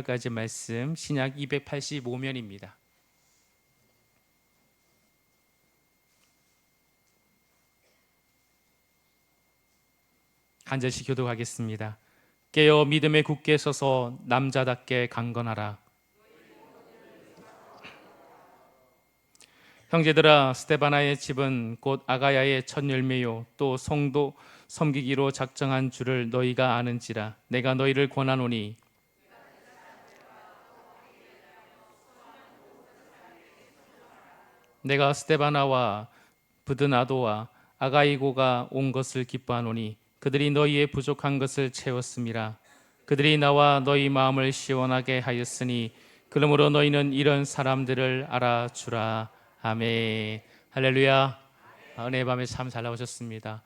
까지 말씀 신약 285면입니다. 한 절씩 교독하겠습니다. 깨어 믿음에 굳게 서서 남자답게 강건하라. 형제들아, 스데바나의 집은 곧 아가야의 첫 열매요 또 성도 섬기기로 작정한 줄을 너희가 아는지라. 내가 너희를 권하노니 내가 스데바나와 브드나도와 아가이고가 온 것을 기뻐하노니 그들이 너희의 부족한 것을 채웠음이라. 그들이 나와 너희 마음을 시원하게 하였으니 그러므로 너희는 이런 사람들을 알아주라. 아멘. 할렐루야. 은혜의 밤에 참 잘 나오셨습니다.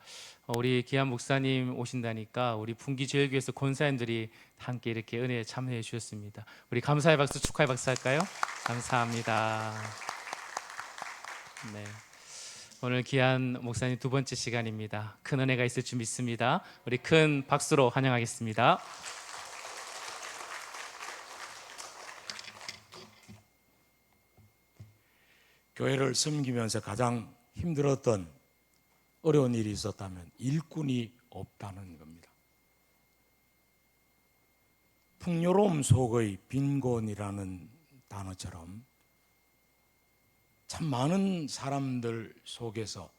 우리 기한 목사님 오신다니까 우리 풍기제일교회에서 권사님들이 함께 이렇게 은혜에 참여해 주셨습니다. 우리 감사의 박수, 축하의 박수 할까요? 감사합니다. 네. 오늘 귀한 목사님 두 번째 시간입니다. 큰 은혜가 있을 줄 믿습니다. 우리 큰 박수로 환영하겠습니다. 교회를 섬기면서 가장 힘들었던 어려운 일이 있었다면 일꾼이 없다는 겁니다. 풍요로움 속의 빈곤이라는 단어처럼 참 많은 사람들 속에서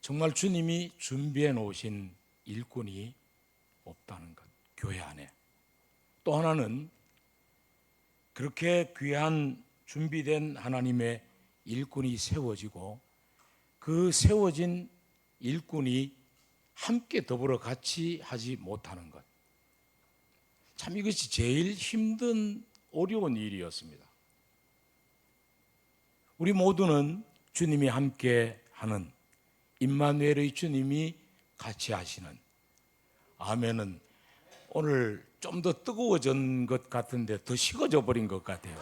정말 주님이 준비해 놓으신 일꾼이 없다는 것, 교회 안에. 또 하나는 그렇게 귀한 준비된 하나님의 일꾼이 세워지고 그 세워진 일꾼이 함께 더불어 같이 하지 못하는 것. 참 이것이 제일 힘든 어려운 일이었습니다. 우리 모두는 주님이 함께 하는 임마누엘의 주님이 같이 하시는 아멘은 오늘 좀 더 뜨거워진 것 같은데 더 식어져 버린 것 같아요.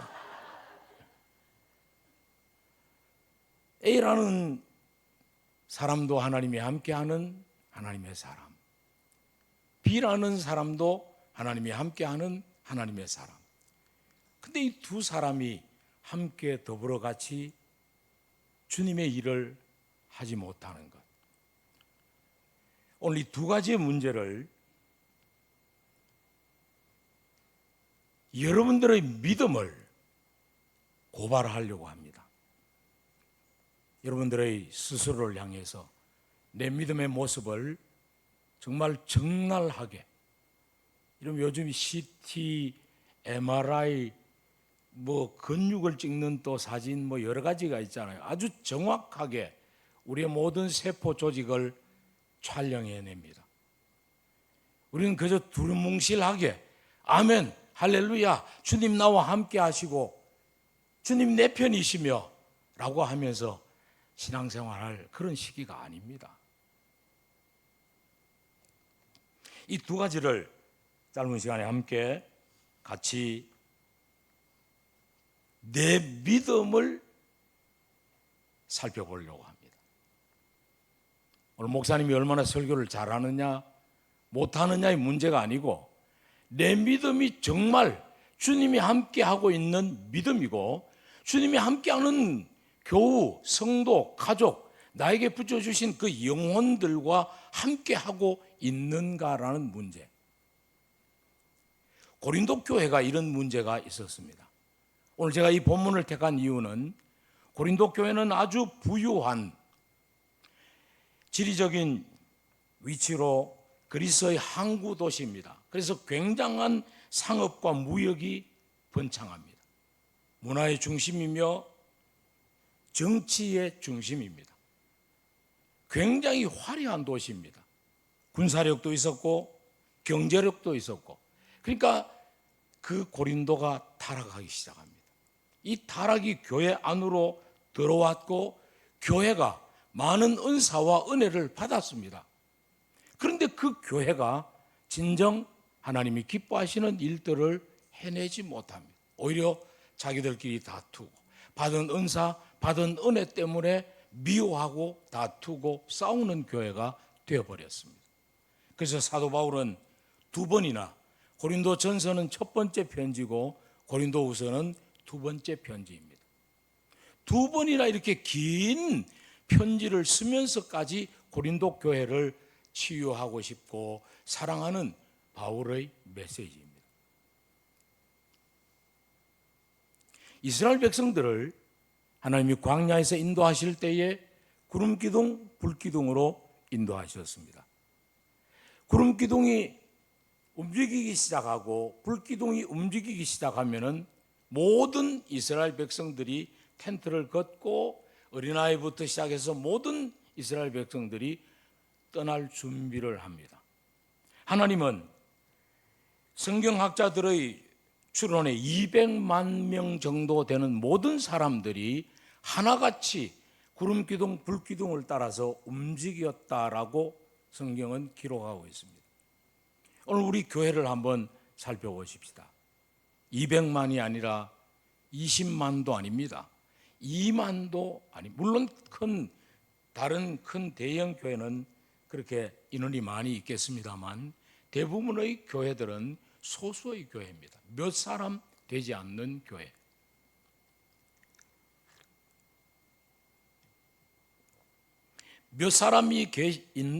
A라는 사람도 하나님이 함께하는 하나님의 사람, B라는 사람도 하나님이 함께하는 하나님의 사람. 근데 이 두 사람이 함께 더불어 같이 주님의 일을 하지 못하는 것. 오늘 이 두 가지의 문제를 여러분들의 믿음을 고발하려고 합니다. 여러분들의 스스로를 향해서 내 믿음의 모습을 정말 적나라하게, 이런 요즘 CT, MRI, 근육을 찍는 또 사진 여러 가지가 있잖아요. 아주 정확하게 우리의 모든 세포 조직을 촬영해냅니다. 우리는 그저 두루뭉실하게 아멘, 할렐루야, 주님 나와 함께 하시고 주님 내 편이시며 라고 하면서 신앙생활할 그런 시기가 아닙니다. 이 두 가지를 짧은 시간에 함께 같이 내 믿음을 살펴보려고 합니다. 오늘 목사님이 얼마나 설교를 잘하느냐 못하느냐의 문제가 아니고 내 믿음이 정말 주님이 함께하고 있는 믿음이고 주님이 함께하는 교우, 성도, 가족, 나에게 붙여주신 그 영혼들과 함께하고 있는가라는 문제. 고린도 교회가 이런 문제가 있었습니다. 오늘 제가 이 본문을 택한 이유는 고린도 교회는 아주 부유한 지리적인 위치로 그리스의 항구 도시입니다. 그래서 굉장한 상업과 무역이 번창합니다. 문화의 중심이며 정치의 중심입니다. 굉장히 화려한 도시입니다. 군사력도 있었고 경제력도 있었고, 그러니까 그 고린도가 타락하기 시작합니다. 이 타락이 교회 안으로 들어왔고 교회가 많은 은사와 은혜를 받았습니다. 그런데 그 교회가 진정 하나님이 기뻐하시는 일들을 해내지 못합니다. 오히려 자기들끼리 다투고 받은 은사, 받은 은혜 때문에 미워하고 다투고 싸우는 교회가 되어버렸습니다. 그래서 사도 바울은 두 번이나 고린도전서는 첫 번째 편지고 고린도후서는 두 번째 편지입니다. 두 번이나 이렇게 긴 편지를 쓰면서까지 고린도 교회를 치유하고 싶고 사랑하는 바울의 메시지입니다. 이스라엘 백성들을 하나님이 광야에서 인도하실 때에 구름기둥, 불기둥으로 인도하셨습니다. 구름기둥이 움직이기 시작하고 불기둥이 움직이기 시작하면은 모든 이스라엘 백성들이 텐트를 걷고 어린아이부터 시작해서 모든 이스라엘 백성들이 떠날 준비를 합니다. 하나님은 성경학자들의 추론에 200만 명 정도 되는 모든 사람들이 하나같이 구름기둥, 불기둥을 따라서 움직였다라고 성경은 기록하고 있습니다. 오늘 우리 교회를 한번 살펴보십시다. 200만이 아니라 20만도 아닙니다. 2만도 아니, 물론 다른 큰 대형 교회는 그렇게 인원이 많이 있겠습니다만 대부분의 교회들은 소수의 교회입니다. 몇 사람 되지 않는 교회. 몇 사람이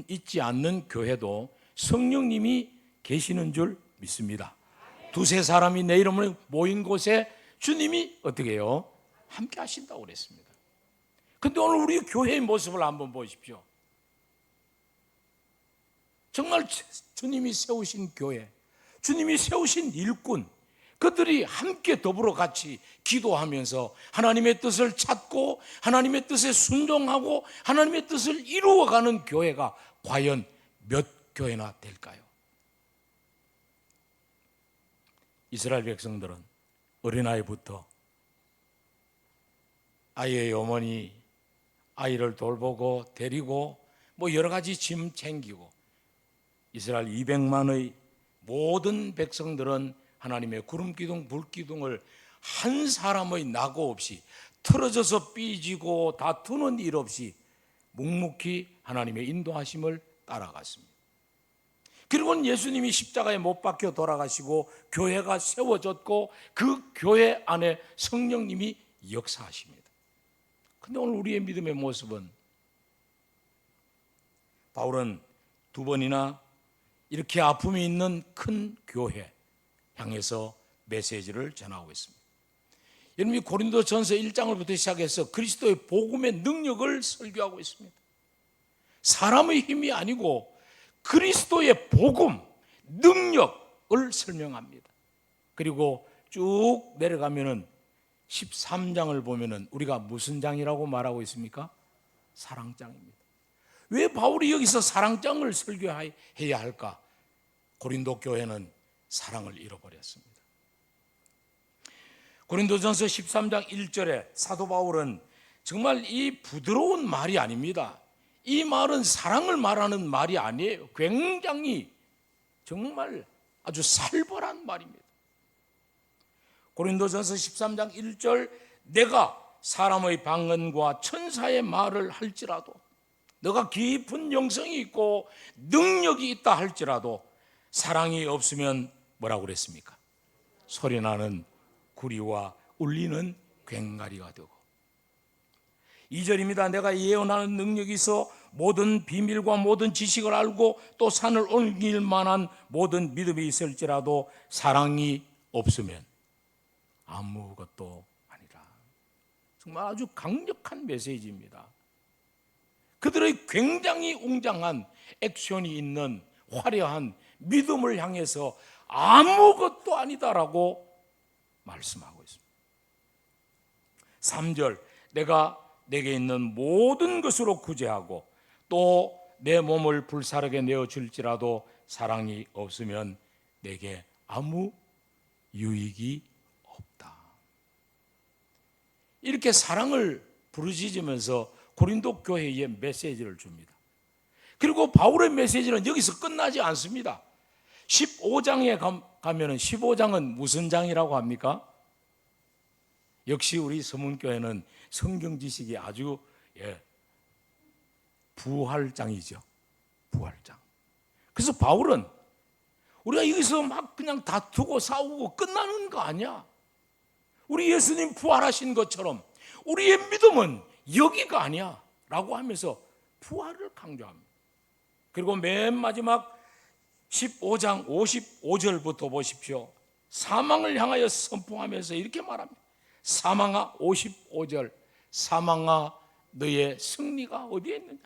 있지 않는 교회도 성령님이 계시는 줄 믿습니다. 두세 사람이 내 이름을 모인 곳에 주님이 어떻게 해요? 함께 하신다고 그랬습니다. 근데 오늘 우리 교회의 모습을 한번 보십시오. 정말 주님이 세우신 교회, 주님이 세우신 일꾼, 그들이 함께 더불어 같이 기도하면서 하나님의 뜻을 찾고 하나님의 뜻에 순종하고 하나님의 뜻을 이루어가는 교회가 과연 몇 교회나 될까요? 이스라엘 백성들은 어린아이부터 아이의 어머니, 아이를 돌보고 데리고 뭐 여러 가지 짐 챙기고 이스라엘 200만의 모든 백성들은 하나님의 구름기둥, 불기둥을 한 사람의 낙오 없이 틀어져서 삐지고 다투는 일 없이 묵묵히 하나님의 인도하심을 따라갔습니다. 그리고는 예수님이 십자가에 못 박혀 돌아가시고 교회가 세워졌고 그 교회 안에 성령님이 역사하십니다. 근데 오늘 우리의 믿음의 모습은 바울은 두 번이나 이렇게 아픔이 있는 큰 교회 향해서 메시지를 전하고 있습니다. 여러분이 고린도전서 1장부터 시작해서 그리스도의 복음의 능력을 설교하고 있습니다. 사람의 힘이 아니고 그리스도의 복음, 능력을 설명합니다. 그리고 쭉 내려가면은 13장을 보면은 우리가 무슨 장이라고 말하고 있습니까? 사랑장입니다. 왜 바울이 여기서 사랑장을 설교해야 할까? 고린도 교회는 사랑을 잃어버렸습니다. 고린도전서 13장 1절에 사도 바울은 정말 이 부드러운 말이 아닙니다. 이 말은 사랑을 말하는 말이 아니에요. 굉장히 정말 아주 살벌한 말입니다. 고린도전서 13장 1절 내가 사람의 방언과 천사의 말을 할지라도 너가 깊은 영성이 있고 능력이 있다 할지라도 사랑이 없으면 뭐라고 그랬습니까? 소리나는 구리와 울리는 괭가리가 되고 2절입니다. 내가 예언하는 능력이 있어 모든 비밀과 모든 지식을 알고 또 산을 옮길 만한 모든 믿음이 있을지라도 사랑이 없으면 아무것도 아니라. 정말 아주 강력한 메시지입니다. 그들의 굉장히 웅장한 액션이 있는 화려한 믿음을 향해서 아무것도 아니다라고 말씀하고 있습니다. 3절 내가 내게 있는 모든 것으로 구제하고 또 내 몸을 불사르게 내어줄지라도 사랑이 없으면 내게 아무 유익이 없다. 이렇게 사랑을 부르짖으면서 고린도 교회에 메시지를 줍니다. 그리고 바울의 메시지는 여기서 끝나지 않습니다. 15장에 가면은 15장은 무슨 장이라고 합니까? 역시 우리 서문교회는 성경 지식이 아주 부활장이죠. 부활장. 그래서 바울은 우리가 여기서 막 그냥 다투고 싸우고 끝나는 거 아니야. 우리 예수님 부활하신 것처럼 우리의 믿음은 여기가 아니야 라고 하면서 부활을 강조합니다. 그리고 맨 마지막 15장 55절부터 보십시오. 사망을 향하여 선포하면서 이렇게 말합니다. 사망아, 55절, 사망아 너의 승리가 어디에 있느냐?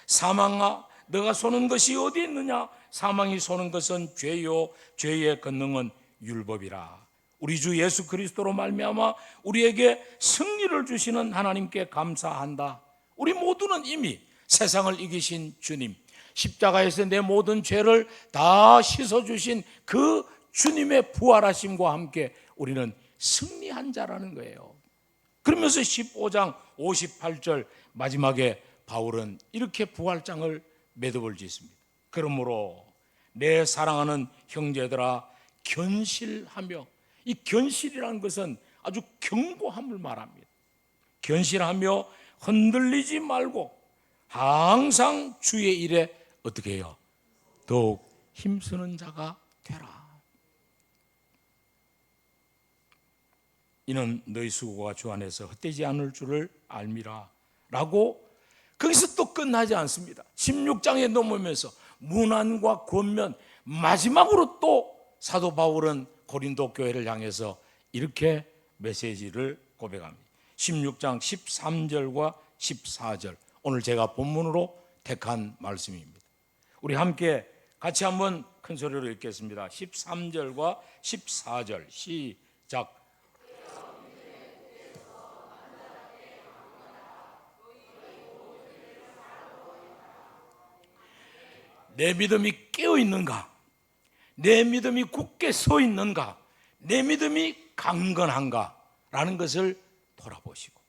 사망아 너가 쏘는 것이 어디에 있느냐? 사망이 쏘는 것은 죄요, 죄의 권능은 율법이라. 우리 주 예수 그리스도로 말미암아 우리에게 승리를 주시는 하나님께 감사한다. 우리 모두는 이미 세상을 이기신 주님, 십자가에서 내 모든 죄를 다 씻어주신 그 주님의 부활하심과 함께 우리는 승리한 자라는 거예요. 그러면서 15장 58절 마지막에 바울은 이렇게 부활장을 매듭을 짓습니다. 그러므로 내 사랑하는 형제들아 견실하며, 이 견실이라는 것은 아주 견고함을 말합니다. 견실하며 흔들리지 말고 항상 주의 일에 어떻게 해요? 더욱 힘쓰는 자가 되라. 이는 너희 수고가 주 안에서 헛되지 않을 줄을 알미라 라고 거기서 또 끝나지 않습니다. 16장에 넘으면서 문안과 권면, 마지막으로 또 사도 바울은 고린도 교회를 향해서 이렇게 메시지를 고백합니다. 16장 13절과 14절, 오늘 제가 본문으로 택한 말씀입니다. 우리 함께 같이 한번 큰 소리로 읽겠습니다. 13절과 14절 시작. 내 믿음이 깨어 있는가? 내 믿음이 굳게 서 있는가? 내 믿음이 강건한가? 라는 것을 돌아보시고,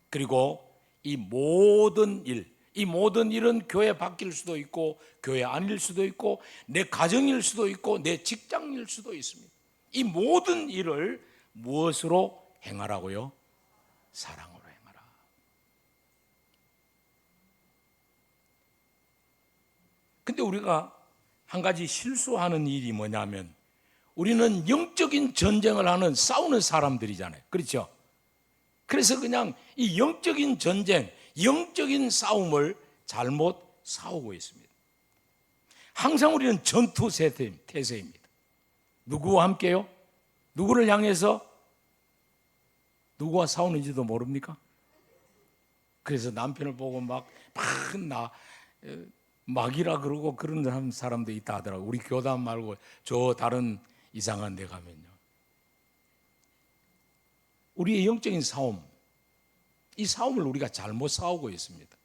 그리고 이 모든 일은 교회 밖일 수도 있고 교회 안일 수도 있고 내 가정일 수도 있고 내 직장일 수도 있습니다. 이 모든 일을 무엇으로 행하라고요? 사랑으로 행하라. 근데 우리가 한 가지 실수하는 일이 뭐냐면, 우리는 영적인 전쟁을 하는, 싸우는 사람들이잖아요. 그렇죠? 그래서 그냥 이 영적인 전쟁, 영적인 싸움을 잘못 싸우고 있습니다. 항상 우리는 전투 태세입니다. 누구와 함께요? 누구를 향해서? 누구와 싸우는지도 모릅니까? 그래서 남편을 보고 막이라 그러고 그런 사람도 있다 하더라고요. 우리 교단 말고 저 다른 이상한 데 가면요. 우리의 영적인 싸움, 이 싸움을 우리가 잘못 싸우고 있습니다.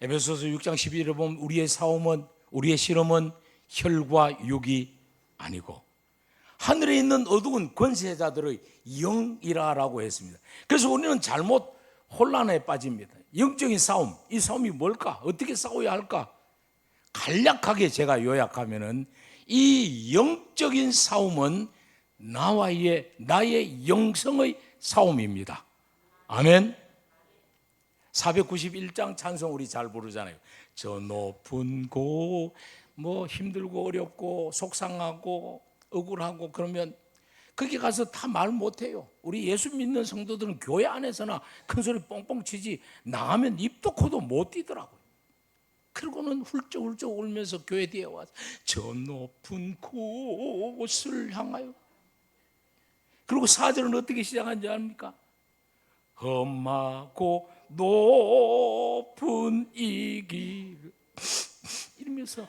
에베소서 6장 12절에 보면 우리의 실험은 혈과 육이 아니고 하늘에 있는 어두운 권세자들의 영이라고 했습니다. 그래서 우리는 잘못 혼란에 빠집니다. 영적인 싸움, 이 싸움이 뭘까? 어떻게 싸워야 할까? 간략하게 제가 요약하면은, 이 영적인 싸움은 나의 영성의 싸움입니다. 아멘. 491장 찬송 우리 잘 부르잖아요. 저 높은 곳, 힘들고 어렵고 속상하고 억울하고 그러면 거기 가서 다 말 못해요. 우리 예수 믿는 성도들은 교회 안에서나 큰 소리 뻥뻥 치지 나가면 입도 코도 못 뛰더라고요. 그러고는 훌쩍훌쩍 울면서 교회 뒤에 와서 저 높은 곳을 향하여, 그리고 4절은 어떻게 시작한지 압니까? 험하고 높은 이 길 이러면서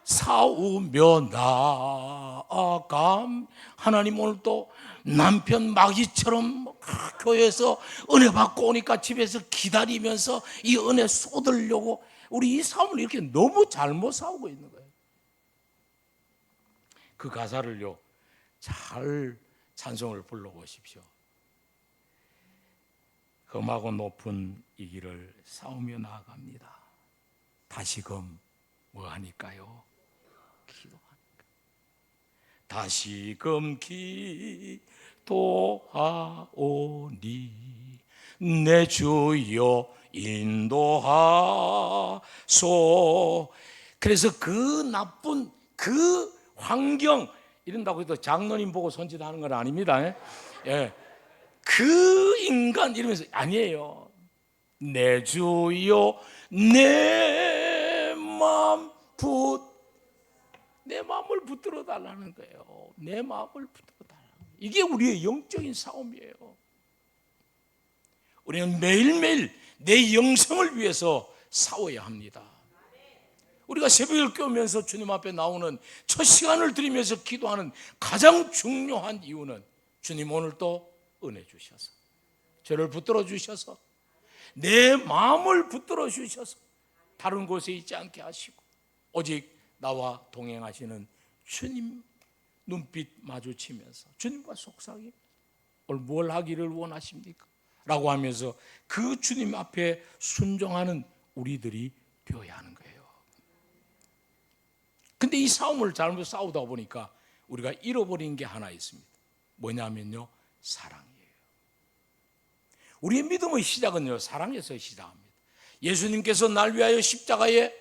싸우며 나아감. 하나님 오늘 또 남편 마귀처럼 교회에서 은혜 받고 오니까 집에서 기다리면서 이 은혜 쏟으려고 우리 이 싸움을 이렇게 너무 잘못 싸우고 있는 거예요. 그 가사를요 잘 찬송을 불러보십시오. 험하고 높은 이 길을 싸우며 나아갑니다. 다시금 뭐하니까요? 기도하니까. 다시금 기도하오니 내 주여 인도하소. 그래서 그 나쁜 그 환경, 이런다고 해도 장로님 보고 손짓하는 건 아닙니다. 예. 그 인간 이러면서 아니에요. 내 주여 내 마음을 붙들어 달라는 거예요. 내 마음을 붙들어 달라. 이게 우리의 영적인 싸움이에요. 우리는 매일매일 내 영성을 위해서 싸워야 합니다. 우리가 새벽을 깨우면서 주님 앞에 나오는 첫 시간을 드리면서 기도하는 가장 중요한 이유는 주님 오늘 또 은혜 주셔서 저를 붙들어 주셔서 내 마음을 붙들어 주셔서 다른 곳에 있지 않게 하시고 오직 나와 동행하시는 주님 눈빛 마주치면서 주님과 속삭임, 오늘 뭘 하기를 원하십니까? 라고 하면서 그 주님 앞에 순종하는 우리들이 되어야 하는 거예요. 근데 이 싸움을 잘못 싸우다 보니까 우리가 잃어버린 게 하나 있습니다. 뭐냐면요, 사랑이에요. 우리의 믿음의 시작은요, 사랑에서 시작합니다. 예수님께서 날 위하여 십자가에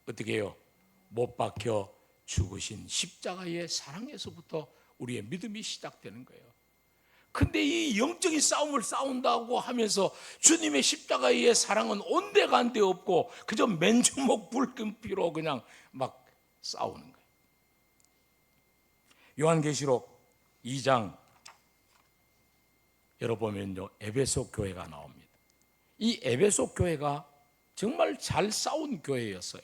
어떻게 해요? 못 박혀 죽으신 십자가의 사랑에서부터 우리의 믿음이 시작되는 거예요. 근데 이 영적인 싸움을 싸운다고 하면서 주님의 십자가의 사랑은 온데간데 없고 그저 맨주먹 불끈피로 그냥 막 싸우는 거예요. 요한계시록 2장 열어보면요, 에베소 교회가 나옵니다. 이 에베소 교회가 정말 잘 싸운 교회였어요.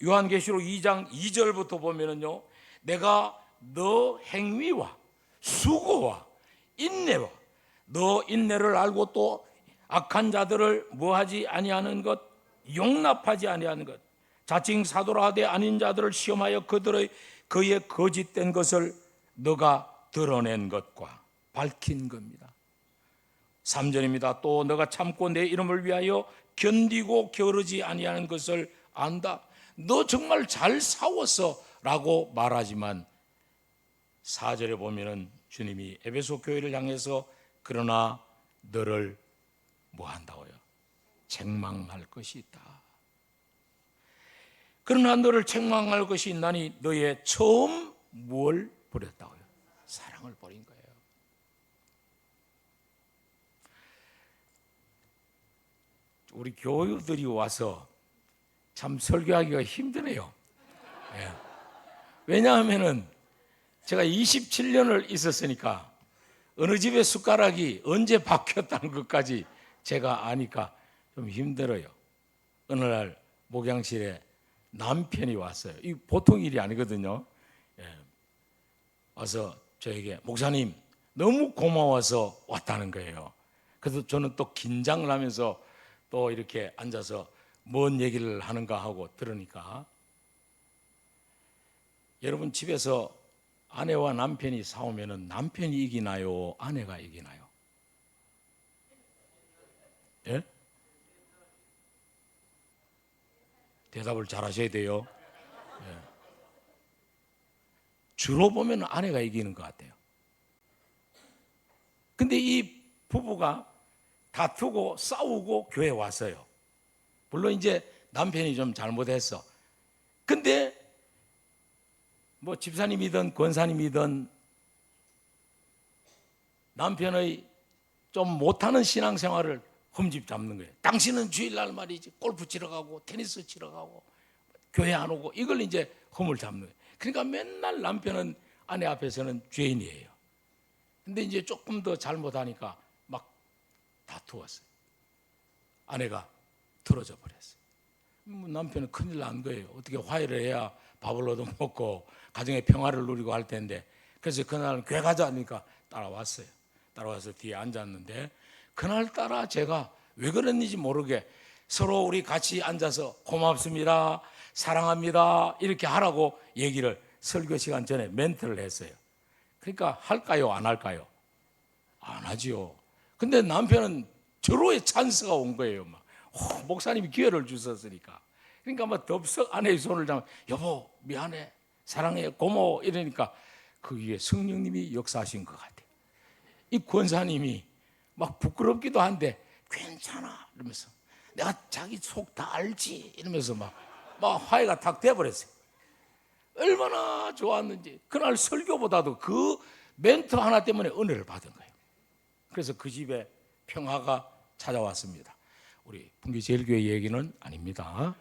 요한계시록 2장 2절부터 보면은요, 내가 너 행위와 수고와 인내와 너 인내를 알고 또 악한 자들을 뭐하지 아니하는 것, 용납하지 아니하는 것, 자칭 사도라 하되 아닌 자들을 시험하여 그의 거짓된 것을 너가 드러낸 것과 밝힌 겁니다. 3절입니다. 또 너가 참고 내 이름을 위하여 견디고 게으르지 아니하는 것을 안다. 너 정말 잘 싸웠어 라고 말하지만 4절에 보면은 주님이 에베소 교회를 향해서 그러나 너를 뭐 한다고요? 책망할 것이 있다. 그러나 너를 책망할 것이 있나니 너의 처음 뭘 버렸다고요? 사랑을 버린 거예요. 우리 교우들이 와서 참 설교하기가 힘드네요. 예. 왜냐하면은 제가 27년을 있었으니까 어느 집의 숟가락이 언제 바뀌었다는 것까지 제가 아니까 좀 힘들어요. 어느 날 목양실에 남편이 왔어요. 이 보통 일이 아니거든요. 예. 와서 저에게 목사님 너무 고마워서 왔다는 거예요. 그래서 저는 또 긴장을 하면서 또 이렇게 앉아서 뭔 얘기를 하는가 하고 들으니까, 여러분 집에서 아내와 남편이 싸우면 남편이 이기나요? 아내가 이기나요? 예? 대답을 잘 하셔야 돼요. 예. 주로 보면 아내가 이기는 것 같아요. 근데 이 부부가 다투고 싸우고 교회에 왔어요. 물론 이제 남편이 좀 잘못했어. 근데 뭐 집사님이든 권사님이든 남편의 좀 못하는 신앙생활을 흠집 잡는 거예요. 당신은 주일날 말이지 골프 치러 가고 테니스 치러 가고 교회 안 오고, 이걸 이제 흠을 잡는 거예요. 그러니까 맨날 남편은 아내 앞에서는 죄인이에요. 근데 이제 조금 더 잘못하니까 막 다투었어요. 아내가 틀어져 버렸어요. 남편은 큰일 난 거예요. 어떻게 화해를 해야 밥을 얻어먹고 가정의 평화를 누리고 할 텐데. 그래서 그날은 교회 가자 하니까 따라왔어요. 따라와서 뒤에 앉았는데, 그날따라 제가 왜 그랬는지 모르게 서로 우리 같이 앉아서 고맙습니다, 사랑합니다 이렇게 하라고 얘기를 설교 시간 전에 멘트를 했어요. 그러니까 할까요 안 할까요? 안 하지요. 근데 남편은 절호의 찬스가 온 거예요. 막 목사님이 기회를 주셨으니까. 그러니까 막 덥석 아내의 손을 잡아 여보 미안해, 사랑해, 고마워 이러니까 거기에 성령님이 역사하신 것 같아요. 이 권사님이 막 부끄럽기도 한데 괜찮아 이러면서, 내가 자기 속 다 알지 이러면서 막 막 화해가 탁 돼버렸어요. 얼마나 좋았는지. 그날 설교보다도 그 멘트 하나 때문에 은혜를 받은 거예요. 그래서 그 집에 평화가 찾아왔습니다. 우리 풍기제일교회 얘기는 아닙니다.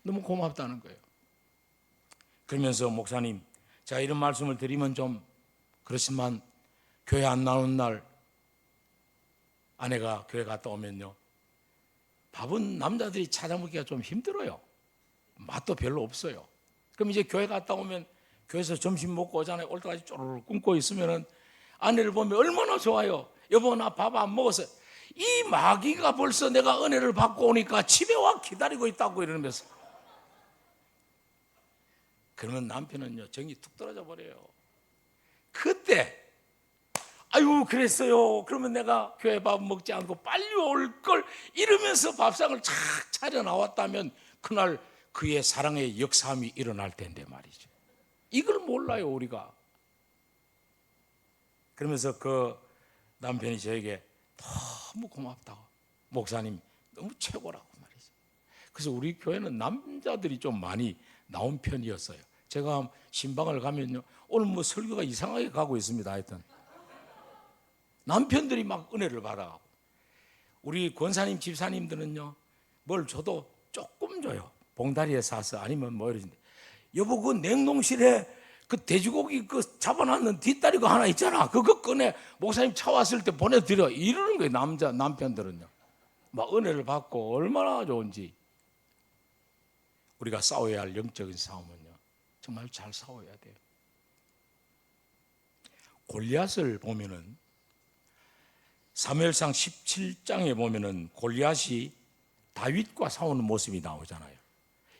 너무 고맙다는 거예요. 그러면서 목사님, 제가 이런 말씀을 드리면 좀 그렇지만 교회 안 나오는 날 아내가 교회 갔다 오면요, 밥은 남자들이 찾아 먹기가 좀 힘들어요. 맛도 별로 없어요. 그럼 이제 교회 갔다 오면 교회에서 점심 먹고 오잖아요. 올 때까지 쪼르르 굶고 있으면은 아내를 보면 얼마나 좋아요. 여보, 나 밥 안 먹었어요. 이 마귀가 벌써 내가 은혜를 받고 오니까 집에 와 기다리고 있다고 이러면서. 그러면 남편은요, 정이 툭 떨어져 버려요. 그때 아유 그랬어요. 그러면 내가 교회 밥 먹지 않고 빨리 올 걸 이러면서 밥상을 착 차려 나왔다면 그날 그의 사랑의 역사함이 일어날 텐데 말이죠. 이걸 몰라요 우리가. 그러면서 그 남편이 저에게 너무 고맙다고, 목사님 너무 최고라고 말이죠. 그래서 우리 교회는 남자들이 좀 많이 나온 편이었어요. 제가 신방을 가면요, 오늘 뭐 설교가 이상하게 가고 있습니다. 하여튼 남편들이 막 은혜를 받아가고, 우리 권사님 집사님들은요 뭘 줘도 조금 줘요. 봉다리에 싸서 아니면 뭐 이러는데, 여보 그 냉동실에 그 돼지고기 그 잡아놨는 뒷다리 거 하나 있잖아, 그거 꺼내 목사님 차 왔을 때 보내드려, 이러는 거예요. 남편들은요 막 은혜를 받고 얼마나 좋은지. 우리가 싸워야 할 영적인 싸움은요 정말 잘 싸워야 돼요. 골리앗을 보면은 사무엘상 17장에 보면은 골리앗이 다윗과 싸우는 모습이 나오잖아요.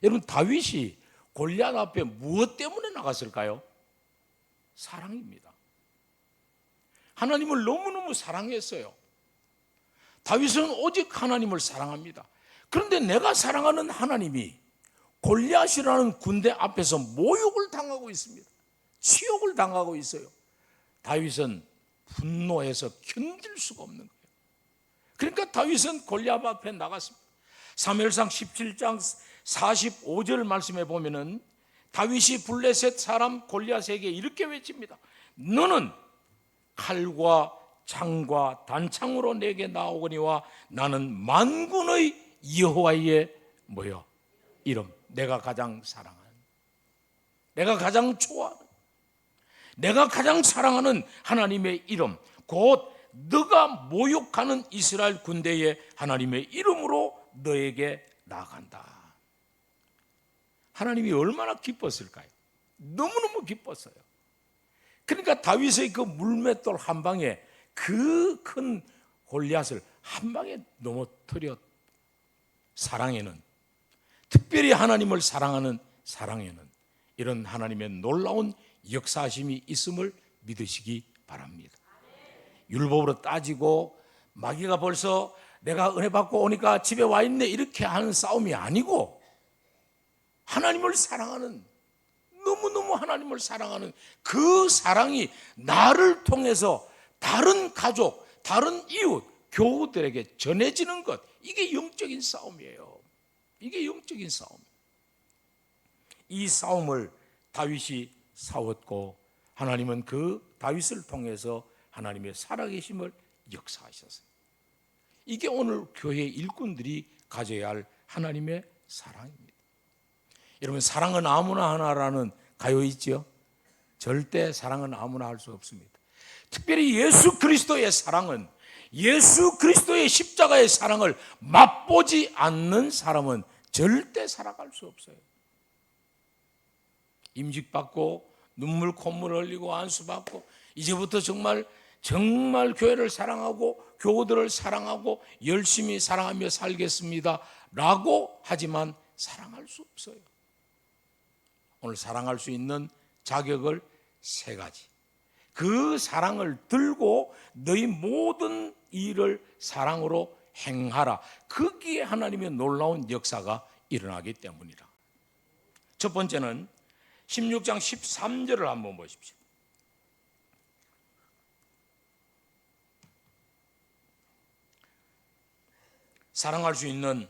여러분, 다윗이 골리앗 앞에 무엇 때문에 나갔을까요? 사랑입니다. 하나님을 너무너무 사랑했어요. 다윗은 오직 하나님을 사랑합니다. 그런데 내가 사랑하는 하나님이 골리앗이라는 군대 앞에서 모욕을 당하고 있습니다. 치욕을 당하고 있어요. 다윗은 분노해서 견딜 수가 없는 거예요. 그러니까 다윗은 골리앗 앞에 나갔습니다. 사무엘상 17장 45절 말씀에 보면은 다윗이 블레셋 사람 골리앗에게 이렇게 외칩니다. 너는 칼과 창과 단창으로 내게 나오거니와 나는 만군의 여호와의 뭐요? 이름, 내가 가장 사랑하는, 내가 가장 좋아하는, 내가 가장 사랑하는 하나님의 이름, 곧 너가 모욕하는 이스라엘 군대의 하나님의 이름으로 너에게 나아간다. 하나님이 얼마나 기뻤을까요? 너무너무 기뻤어요. 그러니까 다윗의 그 물맷돌 한 방에 그 큰 골리앗을 한 방에 넘어뜨려. 사랑에는, 특별히 하나님을 사랑하는 사랑에는 이런 하나님의 놀라운 역사하심이 있음을 믿으시기 바랍니다. 율법으로 따지고 마귀가 벌써 내가 은혜 받고 오니까 집에 와 있네 이렇게 하는 싸움이 아니고, 하나님을 사랑하는, 너무너무 하나님을 사랑하는 그 사랑이 나를 통해서 다른 가족, 다른 이웃, 교우들에게 전해지는 것, 이게 영적인 싸움이에요. 이게 영적인 싸움. 이 싸움을 다윗이 싸웠고, 하나님은 그 다윗을 통해서 하나님의 살아계심을 역사하셨어요. 이게 오늘 교회 일꾼들이 가져야 할 하나님의 사랑입니다. 여러분, 사랑은 아무나 하나라는 가요 있죠? 절대 사랑은 아무나 할 수 없습니다. 특별히 예수 그리스도의 사랑은, 예수 그리스도의 십자가의 사랑을 맛보지 않는 사람은 절대 살아갈 수 없어요. 임직받고 눈물 콧물 흘리고 안수받고 이제부터 정말 교회를 사랑하고 교우들을 사랑하고 열심히 사랑하며 살겠습니다 라고 하지만 사랑할 수 없어요. 오늘 사랑할 수 있는 자격을 3가지. 그 사랑을 들고 너희 모든 일을 사랑으로 행하라. 거기에 하나님의 놀라운 역사가 일어나기 때문이라. 첫 번째는 16장 13절을 한번 보십시오. 사랑할 수 있는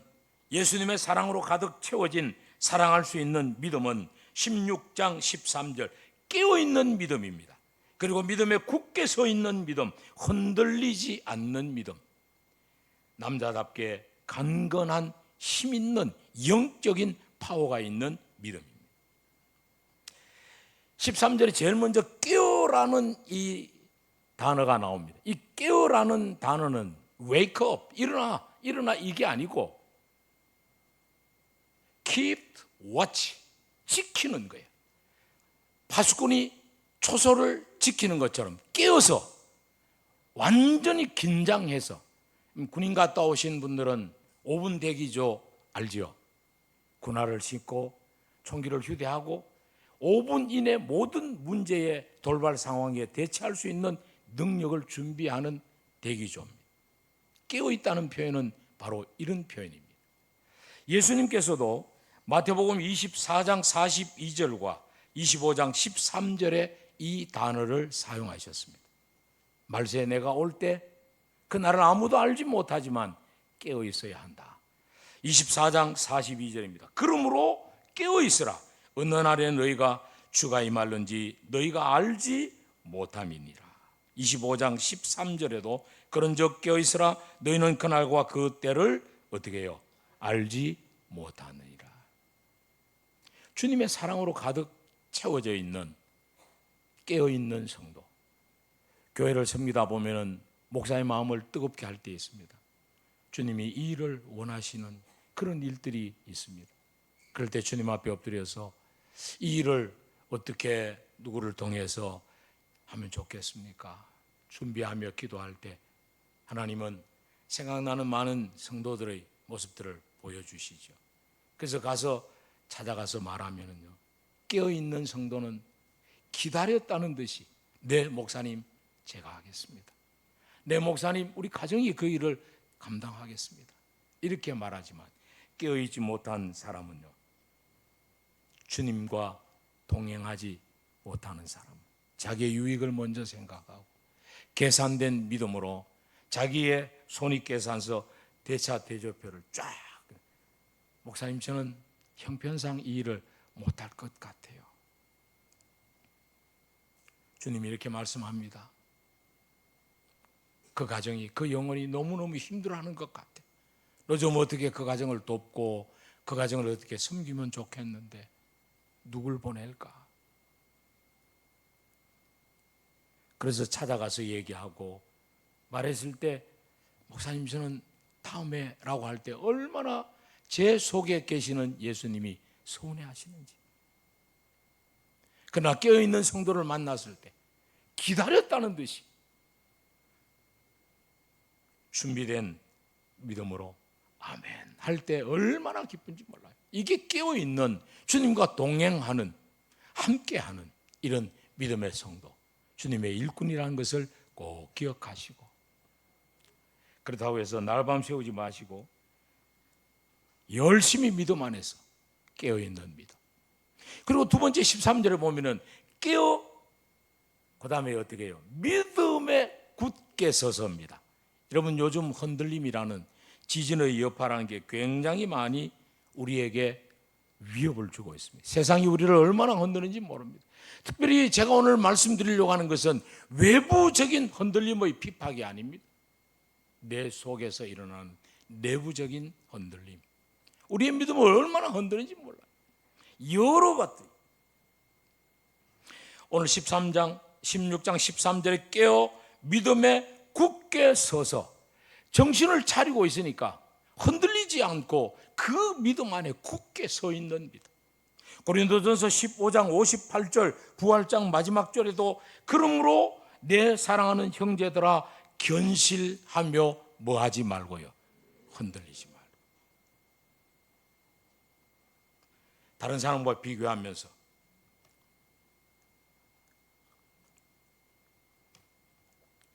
예수님의 사랑으로 가득 채워진 사랑할 수 있는 믿음은 16장 13절 깨어있는 믿음입니다. 그리고 믿음에 굳게 서 있는 믿음, 흔들리지 않는 믿음, 남자답게 강건한 힘 있는 영적인 파워가 있는 믿음입니다. 13절에 제일 먼저 깨어라는 이 단어가 나옵니다. 이 깨어라는 단어는 wake up, 일어나 이게 아니고 keep watch, 지키는 거예요. 파수꾼이 초소를 지키는 것처럼 깨어서 완전히 긴장해서, 군인 갔다 오신 분들은 5분 대기조 알지요? 군화를 신고 총기를 휴대하고 5분 이내 모든 문제의 돌발 상황에 대처할 수 있는 능력을 준비하는 대기조입니다. 깨어있다는 표현은 바로 이런 표현입니다. 예수님께서도 마태복음 24장 42절과 25장 13절에 이 단어를 사용하셨습니다. 말세에 내가 올 때 그날은 아무도 알지 못하지만 깨어 있어야 한다. 24장 42절입니다. 그러므로 깨어 있으라. 어느 날에 너희가 주가 임할는지 너희가 알지 못함이니라. 25장 13절에도 그런즉 깨어 있으라. 너희는 그날과 그 때를 어떻게 해요? 알지 못하느니라. 주님의 사랑으로 가득 채워져 있는 깨어 있는 성도. 교회를 섬기다 보면은 목사의 마음을 뜨겁게 할 때 있습니다. 주님이 이 일을 원하시는 그런 일들이 있습니다. 그럴 때 주님 앞에 엎드려서 이 일을 어떻게 누구를 통해서 하면 좋겠습니까? 준비하며 기도할 때 하나님은 생각나는 많은 성도들의 모습들을 보여주시죠. 그래서 찾아가서 말하면은요, 깨어있는 성도는 기다렸다는 듯이 네 목사님 제가 하겠습니다. 네 목사님 우리 가정이 그 일을 감당하겠습니다. 이렇게 말하지만 깨어있지 못한 사람은요, 주님과 동행하지 못하는 사람, 자기의 유익을 먼저 생각하고 계산된 믿음으로 자기의 손익계산서 대차 대조표를 쫙, 목사님 저는 형편상 이 일을 못할 것 같아요. 주님이 이렇게 말씀합니다. 그 가정이, 그 영혼이 너무너무 힘들어하는 것 같아. 너 좀 어떻게 그 가정을 돕고 그 가정을 어떻게 섬기면 좋겠는데 누굴 보낼까? 그래서 찾아가서 얘기하고 말했을 때 목사님 저는 다음에 라고 할 때 얼마나 제 속에 계시는 예수님이 서운해하시는지. 그러나 깨어있는 성도를 만났을 때 기다렸다는 듯이 준비된 믿음으로 아멘 할 때 얼마나 기쁜지 몰라요. 이게 깨어있는 주님과 동행하는, 함께하는 이런 믿음의 성도, 주님의 일꾼이라는 것을 꼭 기억하시고, 그렇다고 해서 날밤 새우지 마시고 열심히 믿음 안에서 깨어있는 믿음. 그리고 두 번째 13절에 보면은 그 다음에 어떻게 해요? 믿음에 굳게 서서입니다. 여러분 요즘 흔들림이라는 지진의 여파라는 게 굉장히 많이 우리에게 위협을 주고 있습니다. 세상이 우리를 얼마나 흔드는지 모릅니다. 특별히 제가 오늘 말씀드리려고 하는 것은 외부적인 흔들림의 핍박이 아닙니다. 내 속에서 일어나는 내부적인 흔들림, 우리의 믿음을 얼마나 흔드는지 몰라요. 여러 것들이. 오늘 16장 13절에 깨어 믿음에 굳게 서서 정신을 차리고 있으니까 흔들리지 않고 그 믿음 안에 굳게 서 있는 믿음. 고린도전서 15장 58절 부활장 마지막 절에도 그러므로 내 사랑하는 형제들아 견실하며 뭐하지 말고요, 흔들리지 말고. 다른 사람과 비교하면서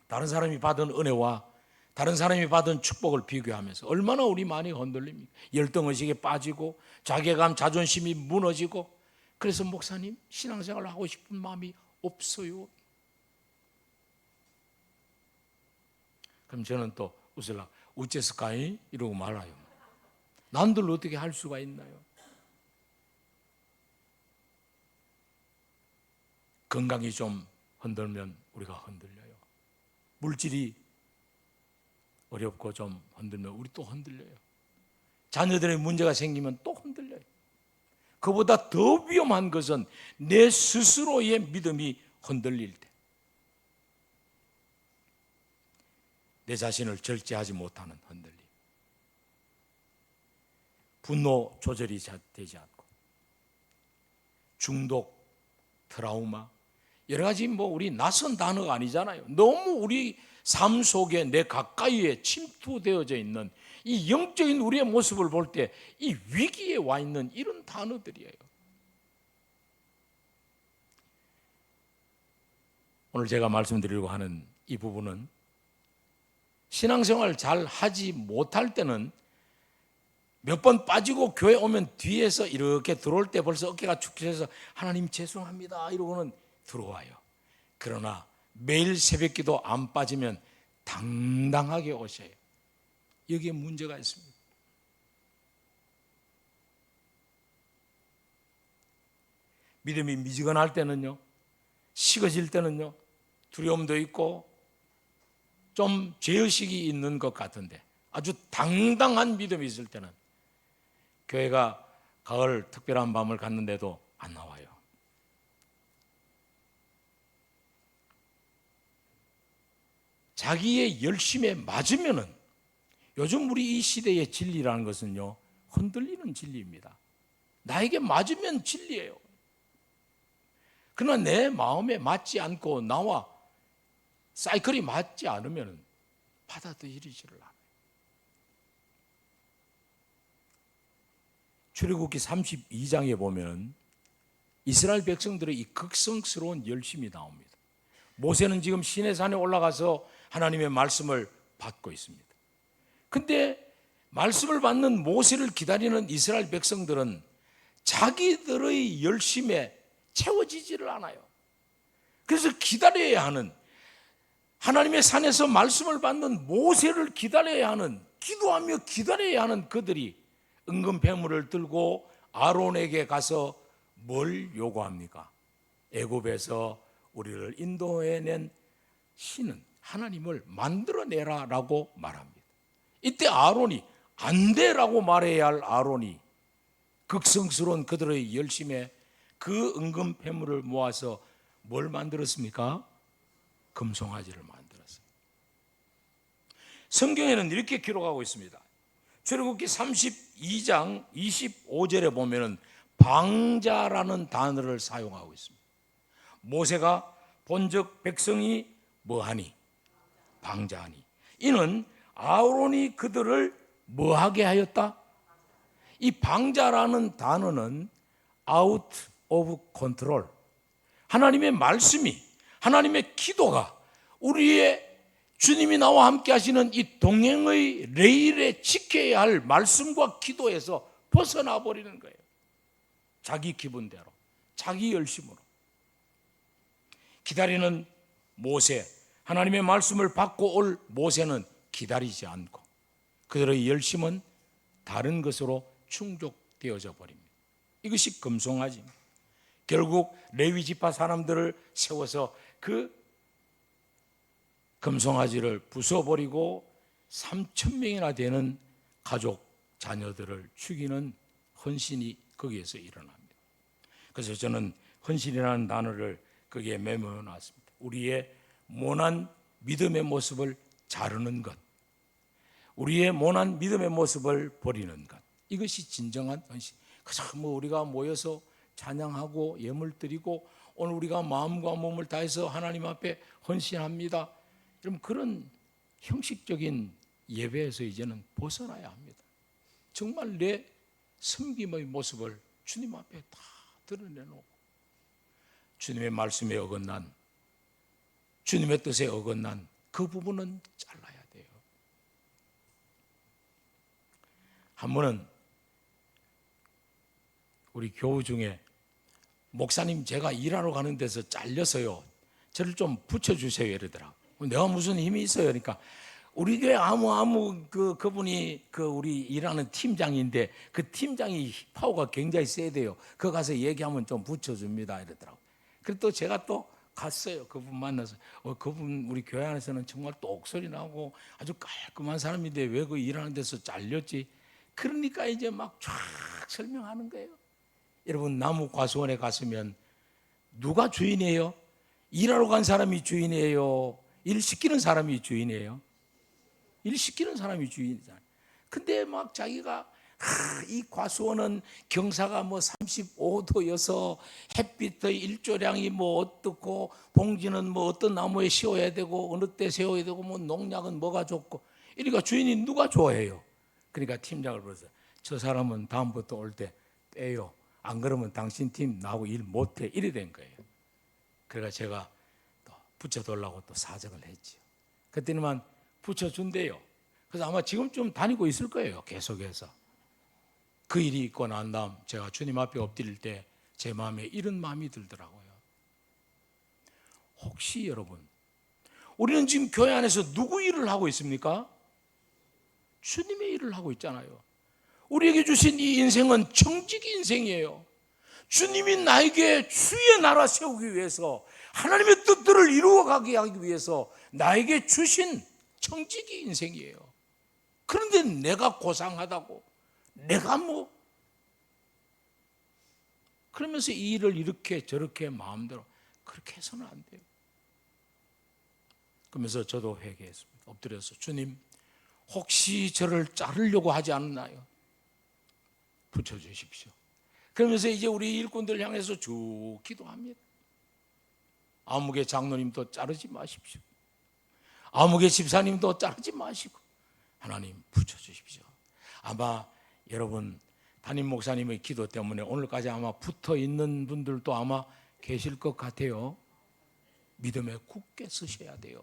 다른 사람이 받은 은혜와 다른 사람이 받은 축복을 비교하면서 얼마나 우리 많이 흔들립니까? 열등의식에 빠지고 자괴감, 자존심이 무너지고, 그래서 목사님 신앙생활을 하고 싶은 마음이 없어요. 그럼 저는 또 웃으려고 우째스까이 이러고 말아요. 남들 어떻게 할 수가 있나요? 건강이 좀 흔들면 우리가 흔들려요. 물질이 어렵고 좀 흔들면 우리 또 흔들려요. 자녀들의 문제가 생기면 또 흔들려요. 그보다 더 위험한 것은 내 스스로의 믿음이 흔들릴 때, 내 자신을 절제하지 못하는 흔들림, 분노 조절이 되지 않고, 중독, 트라우마, 여러 가지 우리 낯선 단어가 아니잖아요. 너무 우리 삶 속에 내 가까이에 침투되어져 있는 이 영적인 우리의 모습을 볼 때 이 위기에 와 있는 이런 단어들이에요. 오늘 제가 말씀드리려고 하는 이 부분은 신앙생활 잘 하지 못할 때는 몇 번 빠지고 교회 오면 뒤에서 이렇게 들어올 때 벌써 어깨가 축해서 하나님 죄송합니다 이러고는 들어와요. 그러나 매일 새벽기도 안 빠지면 당당하게 오셔요. 여기에 문제가 있습니다. 믿음이 미지근할 때는요, 식어질 때는요, 두려움도 있고 좀 죄의식이 있는 것 같은데 아주 당당한 믿음이 있을 때는 교회가 가을 특별한 밤을 갔는데도 안 나와요. 자기의 열심에 맞으면은, 요즘 우리 이 시대의 진리라는 것은요, 흔들리는 진리입니다. 나에게 맞으면 진리예요. 그러나 내 마음에 맞지 않고 나와 사이클이 맞지 않으면 받아들이지를 않아요. 출애굽기 32장에 보면 이스라엘 백성들의 이 극성스러운 열심이 나옵니다. 모세는 지금 시내산에 올라가서 하나님의 말씀을 받고 있습니다. 근데 말씀을 받는 모세를 기다리는 이스라엘 백성들은 자기들의 열심에 채워지지를 않아요. 그래서 기다려야 하는, 하나님의 산에서 말씀을 받는 모세를 기다려야 하는, 기도하며 기다려야 하는 그들이 은금 배물을 들고 아론에게 가서 뭘 요구합니까? 애굽에서 우리를 인도해낸 신은 하나님을 만들어내라라고 말합니다. 이때 아론이 안 돼라고 말해야 할 아론이 극성스러운 그들의 열심에 그 은금 배물을 모아서 뭘 만들었습니까? 금송아지를 만들었어요. 성경에는 이렇게 기록하고 있습니다. 출애굽기 32장 25절에 보면은 방자라는 단어를 사용하고 있습니다. 모세가 본즉 백성이 뭐하니? 방자하니. 이는 아론이 그들을 뭐하게 하였다? 이 방자라는 단어는 out of control, 하나님의 말씀이, 하나님의 기도가 우리의 주님이 나와 함께 하시는 이 동행의 레일에 지켜야 할 말씀과 기도에서 벗어나 버리는 거예요. 자기 기분대로, 자기 열심으로. 기다리는 모세, 하나님의 말씀을 받고 올 모세는 기다리지 않고 그들의 열심은 다른 것으로 충족되어져 버립니다. 이것이 금송아지입니다. 결국 레위 지파 사람들을 세워서 그 금송아지를 부숴버리고 3,000명이나 되는 가족, 자녀들을 죽이는 헌신이 거기에서 일어납니다. 그래서 저는 헌신이라는 단어를 거기에 메모해 놨습니다. 우리의 모난 믿음의 모습을 자르는 것, 우리의 모난 믿음의 모습을 버리는 것, 이것이 진정한 헌신. 그저 우리가 모여서 찬양하고 예물 드리고 오늘 우리가 마음과 몸을 다해서 하나님 앞에 헌신합니다, 여러분, 그런 형식적인 예배에서 이제는 벗어나야 합니다. 정말 내 섬김의 모습을 주님 앞에 다 드러내놓고 주님의 말씀에 어긋난, 주님의 뜻에 어긋난 그 부분은 잘라야 돼요. 한 번은 우리 교우 중에 목사님, 제가 일하러 가는 데서 잘려서요, 저를 좀 붙여주세요 이러더라고요. 내가 무슨 힘이 있어요? 그러니까 우리 교회 그분이 우리 일하는 팀장인데 그 팀장이 파워가 굉장히 세대요. 그 가서 얘기하면 좀 붙여줍니다 이러더라고. 그래서 또 제가 또 갔어요. 그분 만나서 그분 우리 교회 안에서는 정말 똑소리 나고 아주 깔끔한 사람인데 왜 그 일하는 데서 잘렸지? 그러니까 이제 막 쫙 설명하는 거예요. 여러분 나무 과수원에 갔으면 누가 주인이에요? 일하러 간 사람이 주인이에요? 일 시키는 사람이 주인이에요? 일 시키는 사람이 주인이잖아요. 근데 막 자기가 이 과수원은 경사가 뭐 35도여서 햇빛의 일조량이 뭐 어떻고 봉지는 뭐 어떤 나무에 씌워야 되고 어느 때 세워야 되고 뭐 농약은 뭐가 좋고 이러니까 주인이 누가 좋아해요? 그러니까 팀장을 불러서 저 사람은 다음부터 올 때 빼요. 안 그러면 당신 팀 나하고 일 못해. 이래 된 거예요. 그래서 제가 또 붙여달라고 또 사정을 했지요. 그때는 붙여준대요. 그래서 아마 지금 좀 다니고 있을 거예요. 계속해서. 그 일이 있고 난 다음 제가 주님 앞에 엎드릴 때 제 마음에 이런 마음이 들더라고요. 혹시 여러분, 우리는 지금 교회 안에서 누구 일을 하고 있습니까? 주님의 일을 하고 있잖아요. 우리에게 주신 이 인생은 정직 인생이에요. 주님이 나에게 주의 나라 세우기 위해서 하나님의 뜻들을 이루어가게 하기 위해서 나에게 주신 정직이 인생이에요. 그런데 내가 고상하다고 내가 그러면서 이 일을 이렇게 저렇게 마음대로 그렇게 해서는 안 돼요. 그러면서 저도 회개했습니다. 엎드려서 주님 혹시 저를 자르려고 하지 않나요? 붙여주십시오. 그러면서 이제 우리 일꾼들 향해서 쭉 기도합니다. 아무개 장로님도 자르지 마십시오. 아무개 집사님도 자르지 마시고 하나님 붙여주십시오. 아마 여러분 담임 목사님의 기도 때문에 오늘까지 아마 붙어 있는 분들도 아마 계실 것 같아요. 믿음에 굳게 서셔야 돼요.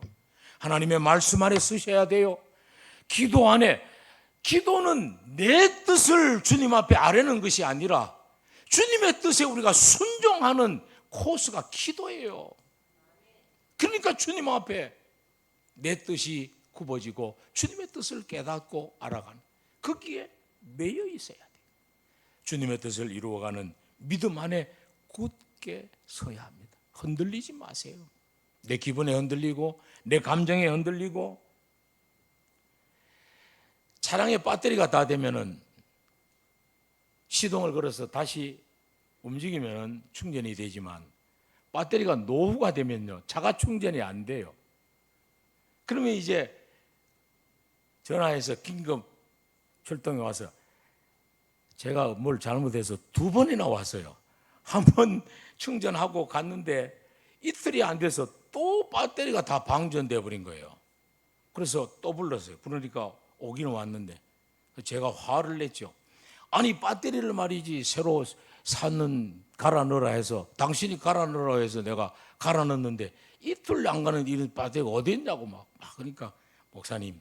하나님의 말씀 안에 서셔야 돼요. 기도 안에, 기도는 내 뜻을 주님 앞에 아뢰는 것이 아니라 주님의 뜻에 우리가 순종하는 코스가 기도예요. 그러니까 주님 앞에 내 뜻이 굽어지고 주님의 뜻을 깨닫고 알아가는, 거기에 매여 있어야 돼요. 주님의 뜻을 이루어가는 믿음 안에 굳게 서야 합니다. 흔들리지 마세요. 내 기분에 흔들리고 내 감정에 흔들리고, 차량의 배터리가 다 되면은 시동을 걸어서 다시 움직이면 충전이 되지만 배터리가 노후가 되면요 차가 충전이 안 돼요. 그러면 이제 전화해서 긴급 출동에 와서 제가 뭘 잘못해서 2번이나 왔어요. 한 번 충전하고 갔는데 이틀이 안 돼서 또 배터리가 다 방전돼 버린 거예요. 그래서 또 불렀어요. 그러니까 오기는 왔는데 제가 화를 냈죠. 아니 배터리를 말이지 새로 사는 갈아 넣으라 해서, 당신이 갈아 넣으라 해서 내가 갈아 넣었는데 이틀 안 가는 이 배터리가 어디 있냐고 막 그러니까 목사님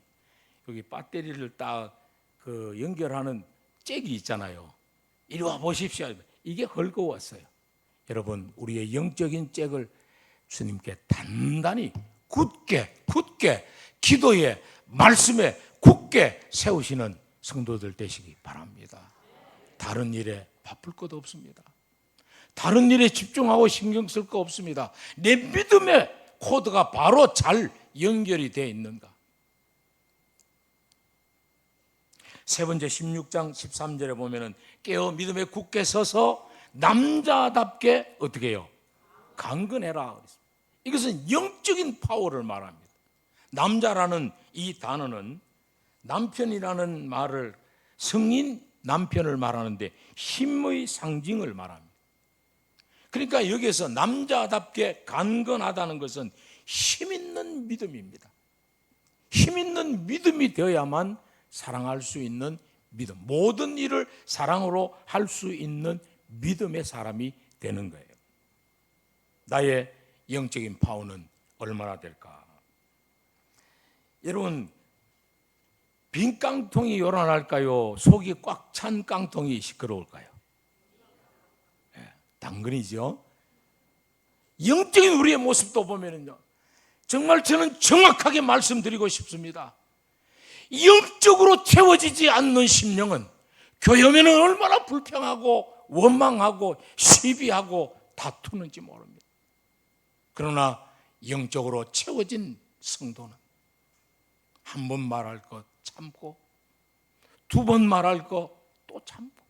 여기 배터리를 딱 연결하는 잭이 있잖아요. 이리 와 보십시오. 이게 헐거웠어요. 여러분 우리의 영적인 잭을 주님께 단단히 굳게 기도에 말씀에 굳게 세우시는 성도들 되시기 바랍니다. 다른 일에 바쁠 것도 없습니다. 다른 일에 집중하고 신경 쓸 거 없습니다. 내 믿음의 코드가 바로 잘 연결이 되어 있는가. 세 번째 16장 13절에 보면은 깨어 믿음에 굳게 서서 남자답게 어떻게 해요? 강건해라. 이것은 영적인 파워를 말합니다. 남자라는 이 단어는 남편이라는 말을, 성인 남편을 말하는데 힘의 상징을 말합니다. 그러니까 여기에서 남자답게 강건하다는 것은 힘 있는 믿음입니다. 힘 있는 믿음이 되어야만 사랑할 수 있는 믿음, 모든 일을 사랑으로 할 수 있는 믿음의 사람이 되는 거예요. 나의 영적인 파워는 얼마나 될까? 여러분 빈 깡통이 요란할까요? 속이 꽉 찬 깡통이 시끄러울까요? 당근이죠. 영적인 우리의 모습도 보면은요, 정말 저는 정확하게 말씀드리고 싶습니다. 영적으로 채워지지 않는 심령은 교회면 얼마나 불평하고 원망하고 시비하고 다투는지 모릅니다. 그러나 영적으로 채워진 성도는 한 번 말할 것 참고, 두 번 말할 것 또 참고,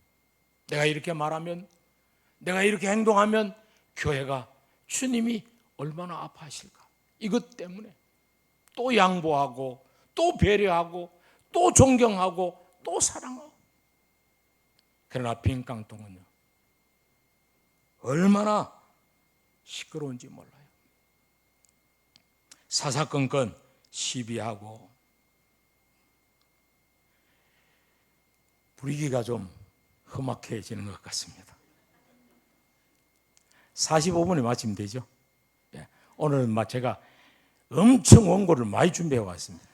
내가 이렇게 말하면, 내가 이렇게 행동하면 교회가, 주님이 얼마나 아파하실까, 이것 때문에 또 양보하고 또 배려하고 또 존경하고 또 사랑하고. 그러나 빈 깡통은요, 얼마나 시끄러운지 몰라요. 사사건건 시비하고 분위기가 좀 험악해지는 것 같습니다. 45분에 마치면 되죠. 오늘은 제가 엄청 원고를 많이 준비해 왔습니다.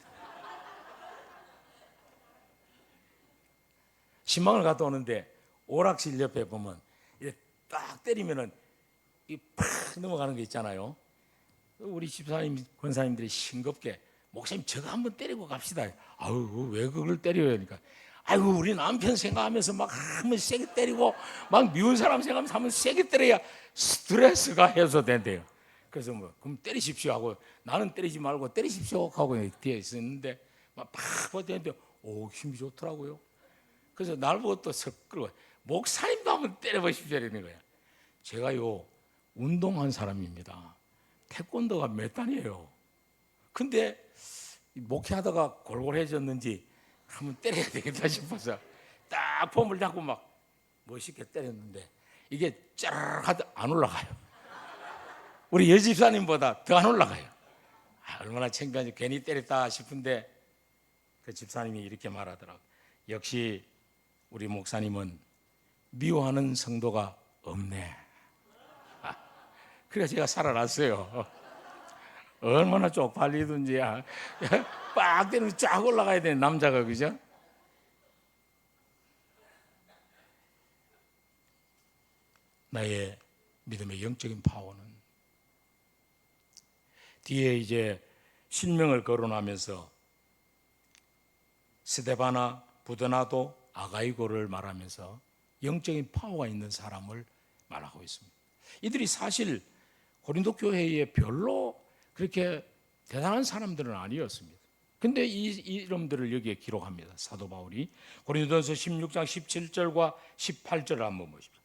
신방을 갔다 오는데 오락실 옆에 보면 딱 때리면은 팍 넘어가는 게 있잖아요. 우리 집사님, 권사님들이 싱겁게, 목사님 저거 한번 때리고 갑시다. 아유, 왜 그걸 때려요? 그러니까 아이고, 우리 남편 생각하면서 막 한번 세게 때리고, 막 미운 사람 생각하면서 한번 세게 때려야 스트레스가 해소된대요. 그래서 그럼 때리십시오 하고, 나는 때리지 말고 때리십시오 하고 뒤에 있었는데 막팍 버티는데 힘이 좋더라고요. 그래서 날 보고 또 섞으러, 목사님도 한번 때려보십시오 이러는 거야. 제가요, 운동한 사람입니다. 태권도가 몇 단이에요. 근데 목회하다가 골골해졌는지 한번 때려야 되겠다 싶어서 딱 폼을 잡고 막 멋있게 때렸는데 이게 짜르르 하다 안 올라가요. 우리 여집사님보다 더 안 올라가요. 얼마나 창피한지, 괜히 때렸다 싶은데 그 집사님이 이렇게 말하더라고요. 역시 우리 목사님은 미워하는 성도가 없네. 그래서 제가 살아났어요. 얼마나 쪽팔리든지 빡 때리면 쫙 올라가야 되는 남자가, 그죠? 나의 믿음의 영적인 파워는 뒤에 이제 신명을 거론하면서 스데바나, 부드나도, 아가이고를 말하면서 영적인 파워가 있는 사람을 말하고 있습니다. 이들이 사실 고린도 교회에 별로 그렇게 대단한 사람들은 아니었습니다. 근데 이 이름들을 여기에 기록합니다. 사도 바울이 고린도전서 16장 17절과 18절을 한번 보십시오.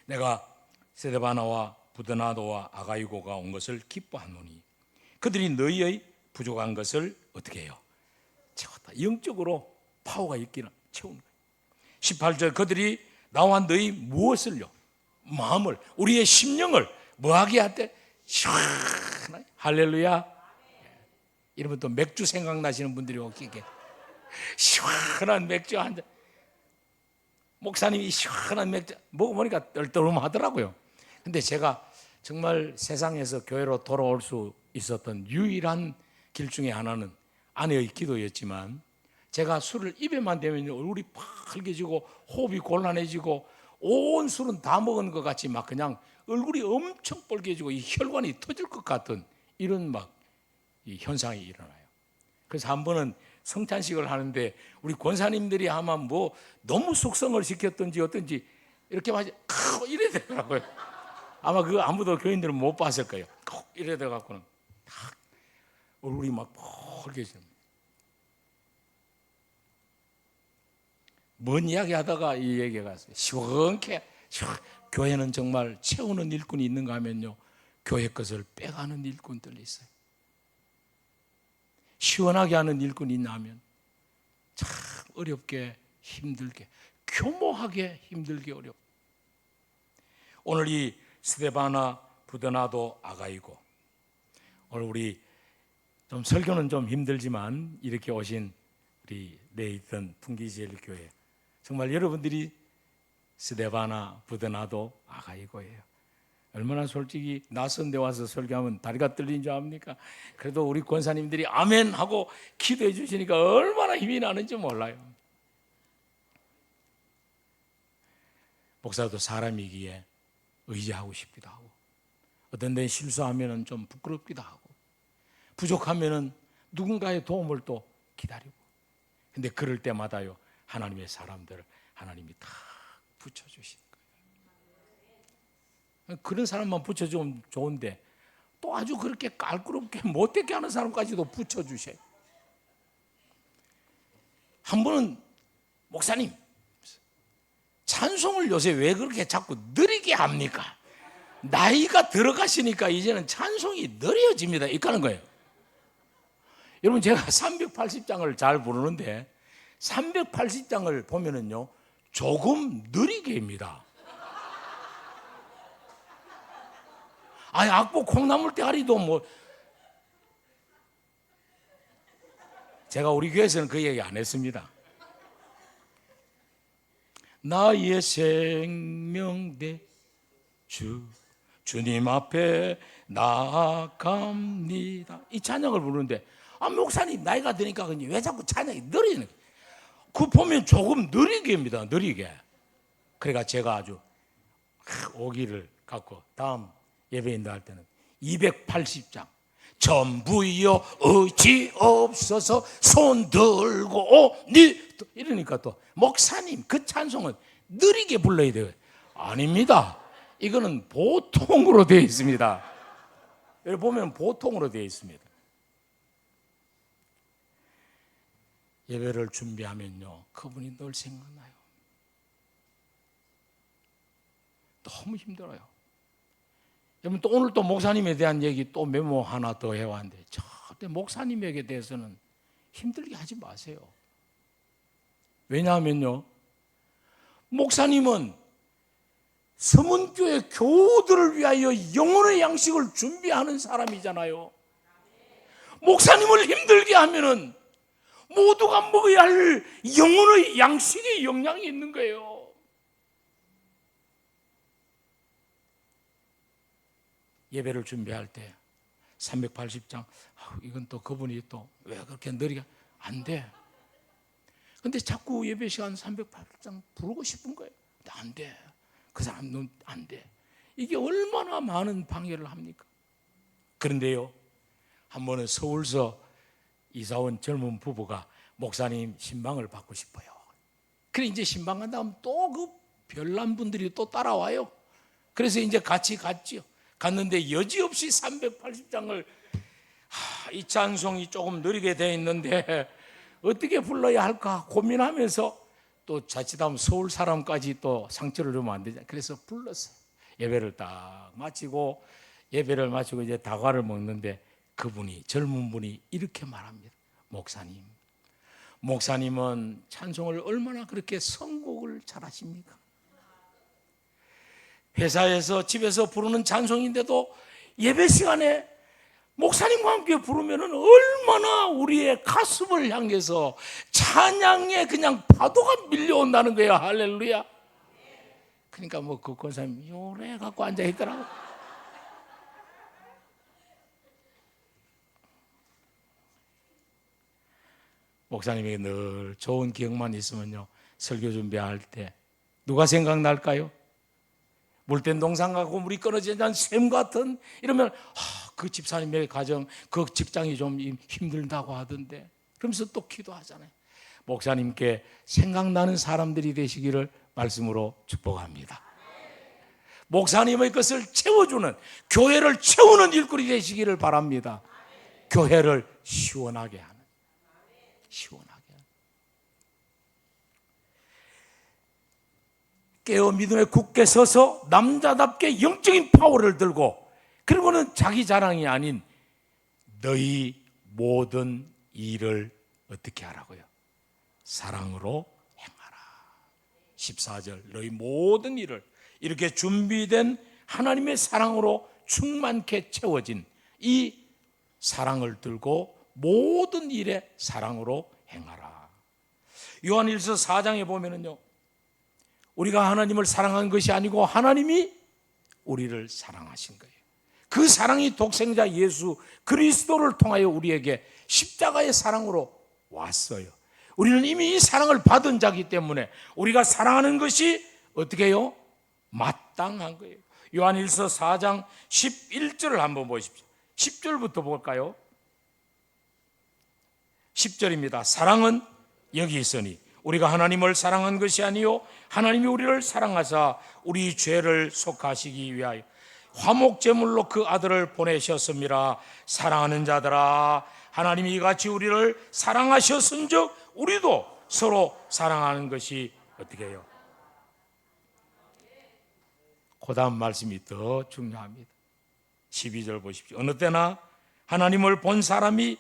내가 스데바나와 부드나도와 아가이고가 온 것을 기뻐하노니 그들이 너희의 부족한 것을 어떻게 해요? 채웠다. 영적으로 파워가 있기는 채우는 거예요. 18절, 그들이 나와 너희 무엇을요? 마음을, 우리의 심령을 뭐하게 하되? 시원하게. 할렐루야. 이러면 또 맥주 생각나시는 분들이 오기게, 시원한 맥주 한 잔, 목사님이 시원한 맥주 먹어보니까 떨떠름하더라고요. 근데 제가 정말 세상에서 교회로 돌아올 수 있었던 유일한 길 중에 하나는 아내의 기도였지만, 제가 술을 입에만 대면 얼굴이 빨개지고 호흡이 곤란해지고 온 술은 다 먹은 것 같이 막 그냥 얼굴이 엄청 빨개지고 이 혈관이 터질 것 같은 이런 막 이 현상이 일어나요. 그래서 한 번은 성찬식을 하는데 우리 권사님들이 아마 뭐 너무 숙성을 시켰던지 어떤지 이렇게 막 이래 되더라고요. 아마 그거 아무도 교인들은 못 봤을 거예요. 꼭 이래 돼 갖고는 딱 얼굴이 막 빨개집니다. 뭔 이야기 하다가 이 얘기가 왔어요. 시원케. 교회는 정말 채우는 일꾼이 있는가 하면요, 교회 것을 빼가는 일꾼들이 있어요. 시원하게 하는 일꾼이 있나 하면 참 어렵게, 힘들게, 교모하게, 힘들게, 어렵게. 오늘 이 스데바나, 부드나도, 아가이고, 오늘 우리 좀 설교는 좀 힘들지만 이렇게 오신 우리 레이튼 풍기제일교회, 정말 여러분들이 스데바나, 부드나도, 아가이고예요. 얼마나 솔직히 낯선 데 와서 설교하면 다리가 떨리는 줄 압니까? 그래도 우리 권사님들이 아멘 하고 기도해 주시니까 얼마나 힘이 나는지 몰라요. 목사도 사람이기에 의지하고 싶기도 하고, 어떤 데는 실수하면 좀 부끄럽기도 하고, 부족하면은 누군가의 도움을 또 기다리고. 근데 그럴 때마다요, 하나님의 사람들을 하나님이 다 붙여주시는 거예요. 그런 사람만 붙여주면 좋은데 또 아주 그렇게 깔끔하게 못되게 하는 사람까지도 붙여주셔요. 한 번은 목사님, 찬송을 요새 왜 그렇게 자꾸 느리게 합니까? 나이가 들어가시니까 이제는 찬송이 느려집니다. 이까는 거예요. 여러분, 제가 380장을 잘 부르는데 380장을 보면은요, 조금 느리게입니다. 아니, 악보 콩나물 대가리도 뭐, 제가 우리 교회에서는 그 얘기 안 했습니다. 나의 생명대 주님 앞에 나아갑니다. 이 찬양을 부르는데, 목사님 나이가 드니까 왜 자꾸 찬양이 느리는 거예요? 그 보면 조금 느리게입니다. 느리게. 그러니까 제가 아주 오기를 갖고 다음 예배인도 할 때는 280장 전부여 의지 없어서 손 들고 오니, 이러니까 또 목사님 그 찬송은 느리게 불러야 돼요. 아닙니다. 이거는 보통으로 되어 있습니다. 여기 보면 보통으로 되어 있습니다. 예배를 준비하면요, 그분이 늘 생각나요. 너무 힘들어요. 여러분, 또 오늘 또 목사님에 대한 얘기 또 메모 하나 더 해왔는데, 절대 목사님에게 대해서는 힘들게 하지 마세요. 왜냐하면요, 목사님은 서문교회 교우들을 위하여 영혼의 양식을 준비하는 사람이잖아요. 목사님을 힘들게 하면은 모두가 먹어야 할 영혼의 양식에 영향이 있는 거예요. 예배를 준비할 때 380장, 이건 또 그분이 또 왜 그렇게 느리게 안 돼. 근데 자꾸 예배 시간 380장 부르고 싶은 거예요. 근데 안 돼. 그 사람은 안 돼. 이게 얼마나 많은 방해를 합니까? 그런데요, 한 번은 서울서 이사온 젊은 부부가 목사님 신방을 받고 싶어요. 그래 이제 신방 간 다음 또 그 별난 분들이 또 따라와요. 그래서 이제 같이 갔지요. 갔는데 여지없이 380장을 이 찬송이 조금 느리게 돼 있는데 어떻게 불러야 할까 고민하면서 또 자칫하면 서울 사람까지 또 상처를 주면 안 되잖아요. 그래서 불렀어요. 예배를 딱 마치고 예배를 마치고 이제 다과를 먹는데 그분이, 젊은 분이 이렇게 말합니다. 목사님은 찬송을 얼마나 그렇게 선곡을 잘하십니까? 회사에서 집에서 부르는 찬송인데도 예배 시간에 목사님과 함께 부르면 얼마나 우리의 가슴을 향해서 찬양의 그냥 파도가 밀려온다는 거예요. 할렐루야. 그러니까 뭐 그 권사님 요래 갖고 앉아 있더라고. 목사님에게 늘 좋은 기억만 있으면요, 설교 준비할 때 누가 생각날까요? 물된 동상 가고 물이 끊어지는 샘 같은, 이러면 그 집사님의 가정, 그 직장이 좀 힘들다고 하던데, 그러면서 또 기도하잖아요. 목사님께 생각나는 사람들이 되시기를 말씀으로 축복합니다. 목사님의 것을 채워주는, 교회를 채우는 일꾼이 되시기를 바랍니다. 교회를 시원하게 하는, 시원하게 하는. 깨어 믿음에 굳게 서서 남자답게 영적인 파워를 들고, 그리고는 자기 자랑이 아닌 너희 모든 일을 어떻게 하라고요? 사랑으로 행하라. 14절, 너희 모든 일을, 이렇게 준비된 하나님의 사랑으로 충만케 채워진 이 사랑을 들고 모든 일에 사랑으로 행하라. 요한일서 4장에 보면은요, 우리가 하나님을 사랑한 것이 아니고 하나님이 우리를 사랑하신 거예요. 그 사랑이 독생자 예수 그리스도를 통하여 우리에게 십자가의 사랑으로 왔어요. 우리는 이미 이 사랑을 받은 자이기 때문에 우리가 사랑하는 것이 어떻게 해요? 마땅한 거예요. 요한일서 4장 11절을 한번 보십시오. 10절부터 볼까요? 10절입니다. 사랑은 여기 있으니 우리가 하나님을 사랑한 것이 아니요 하나님이 우리를 사랑하사 우리 죄를 속하시기 위하여 화목제물로 그 아들을 보내셨습니다. 사랑하는 자들아, 하나님이 이같이 우리를 사랑하셨은즉 우리도 서로 사랑하는 것이 어떻게 해요? 그 다음 말씀이 더 중요합니다. 12절 보십시오. 어느 때나 하나님을 본 사람이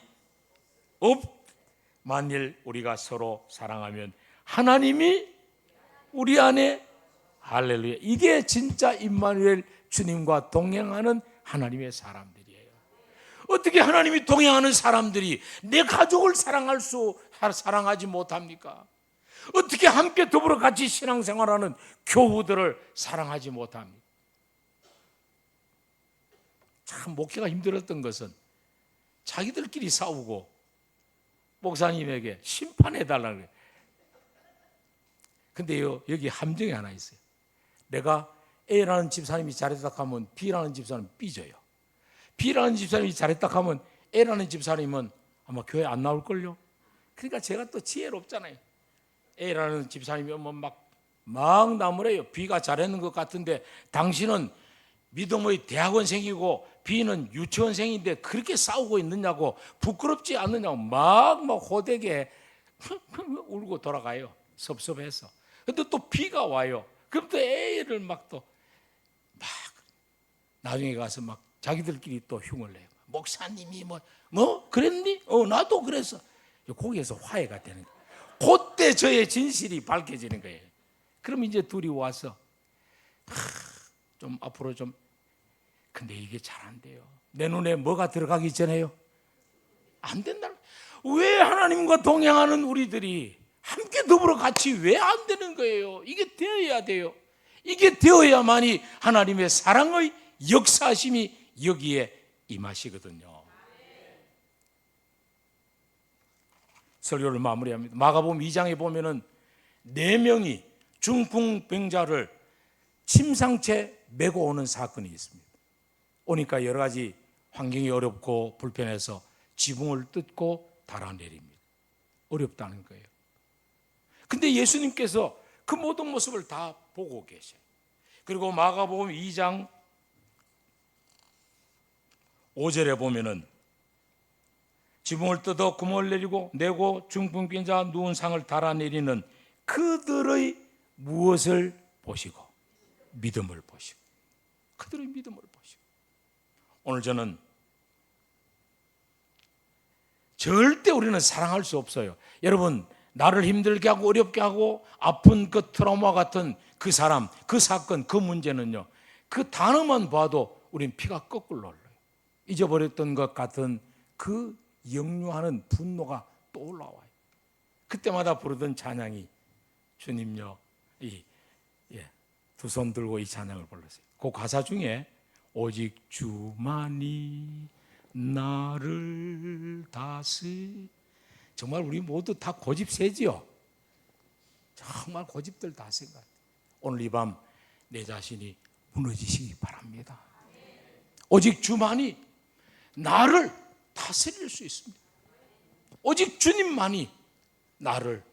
만일 우리가 서로 사랑하면 하나님이 우리 안에, 할렐루야, 이게 진짜 임마누엘 주님과 동행하는 하나님의 사람들이에요. 어떻게 하나님이 동행하는 사람들이 내 가족을 사랑하지 못합니까? 어떻게 함께 더불어 같이 신앙생활하는 교우들을 사랑하지 못합니까? 참 목회가 힘들었던 것은 자기들끼리 싸우고 목사님에게 심판해달라는 거예요. 근데요, 여기 함정이 하나 있어요. 내가 A라는 집사님이 잘했다 하면 B라는 집사님은 삐져요. B라는 집사님이 잘했다 하면 A라는 집사님은 아마 교회 안 나올걸요. 그러니까 제가 또 지혜롭잖아요. A라는 집사님이 막 나무래요. B가 잘했는 것 같은데 당신은 믿음의 대학원생이고 B는 유치원생인데 그렇게 싸우고 있느냐고, 부끄럽지 않느냐고 막 호되게 울고 돌아가요. 섭섭해서. 근데 또 B가 와요. 그럼 또 A를 나중에 가서 자기들끼리 또 흉을 내요. 목사님이 그랬니? 나도 그랬어. 거기에서 화해가 되는 거예요. 그때 저의 진실이 밝혀지는 거예요. 그럼 이제 둘이 와서 좀 앞으로 좀, 근데 이게 잘 안 돼요. 내 눈에 뭐가 들어가기 전에요? 안 된다. 왜 하나님과 동행하는 우리들이 함께 더불어 같이 왜 안 되는 거예요? 이게 되어야 돼요. 이게 되어야만이 하나님의 사랑의 역사심이 여기에 임하시거든요. 설교를 마무리합니다. 마가복음 2장에 보면은 4명이 중풍병자를 침상채 메고 오는 사건이 있습니다. 오니까 여러 가지 환경이 어렵고 불편해서 지붕을 뜯고 달아내립니다. 어렵다는 거예요. 근데 예수님께서 그 모든 모습을 다 보고 계셔요. 그리고 마가복음 2장 5절에 보면은 지붕을 뜯어 구멍을 내고 중풍병자 누운 상을 달아내리는 그들의 무엇을 보시고? 믿음을 보시고. 그들의 믿음을 보시고. 오늘 저는 절대 우리는 사랑할 수 없어요. 여러분, 나를 힘들게 하고 어렵게 하고 아픈 그 트라우마 같은 그 사람, 그 사건, 그 문제는요, 그 단어만 봐도 우린 피가 거꾸로 올라요. 잊어버렸던 것 같은 그 역류하는 분노가 또 올라와요. 그때마다 부르던 찬양이, 주님요, 두 손 들고 이 찬양을 불렀어요. 그 가사 중에 오직 주만이 나를 정말 우리 모두 다 고집세지요. 정말 고집들 다 생각. 오늘 이 밤 내 자신이 무너지시기 바랍니다. 오직 주만이 나를 다스릴 수 있습니다. 오직 주님만이 나를.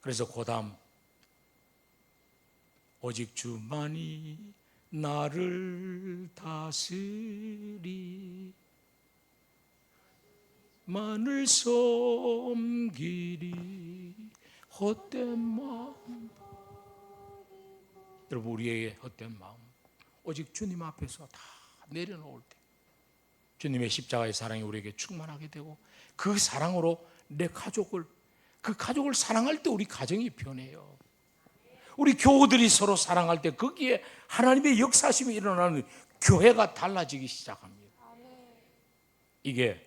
그래서 그 다음, 오직 주만이 나를 다스리 만을 섬기리 헛된 마음. 여러분, 우리의 헛된 마음 오직 주님 앞에서 다 내려놓을 때 주님의 십자가의 사랑이 우리에게 충만하게 되고, 그 사랑으로 그 가족을 사랑할 때 우리 가정이 변해요. 우리 교우들이 서로 사랑할 때 거기에 하나님의 역사심이 일어나는 교회가 달라지기 시작합니다. 이게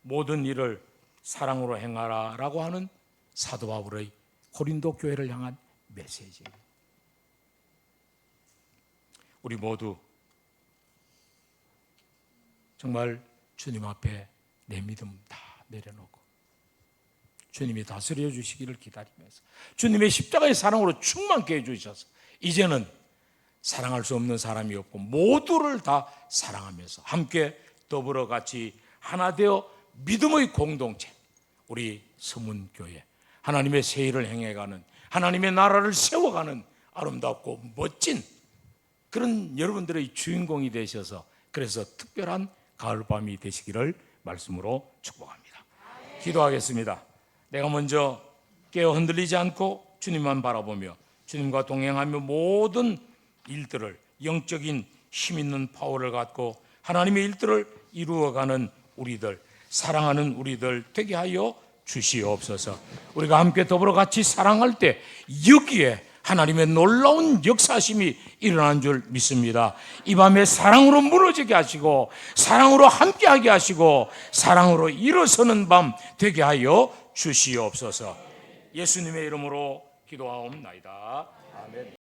모든 일을 사랑으로 행하라라고 하는 사도 바울의 고린도 교회를 향한 메시지예요. 우리 모두 정말 주님 앞에 내 믿음 다 내려놓고 주님이 다스려 주시기를 기다리면서 주님의 십자가의 사랑으로 충만케 해주셔서 이제는 사랑할 수 없는 사람이 없고 모두를 다 사랑하면서 함께 더불어 같이 하나 되어 믿음의 공동체, 우리 서문교회 하나님의 새 일을 행해가는, 하나님의 나라를 세워가는 아름답고 멋진 그런 여러분들의 주인공이 되셔서, 그래서 특별한 가을밤이 되시기를 말씀으로 축복합니다. 기도하겠습니다. 내가 먼저 깨어 흔들리지 않고 주님만 바라보며 주님과 동행하며 모든 일들을, 영적인 힘 있는 파워를 갖고 하나님의 일들을 이루어가는 우리들, 사랑하는 우리들 되게 하여 주시옵소서. 우리가 함께 더불어 같이 사랑할 때 여기에 하나님의 놀라운 역사심이 일어난 줄 믿습니다. 이 밤에 사랑으로 무너지게 하시고, 사랑으로 함께하게 하시고, 사랑으로 일어서는 밤 되게 하여 주시옵소서. 예수님의 이름으로 기도하옵나이다. 아멘.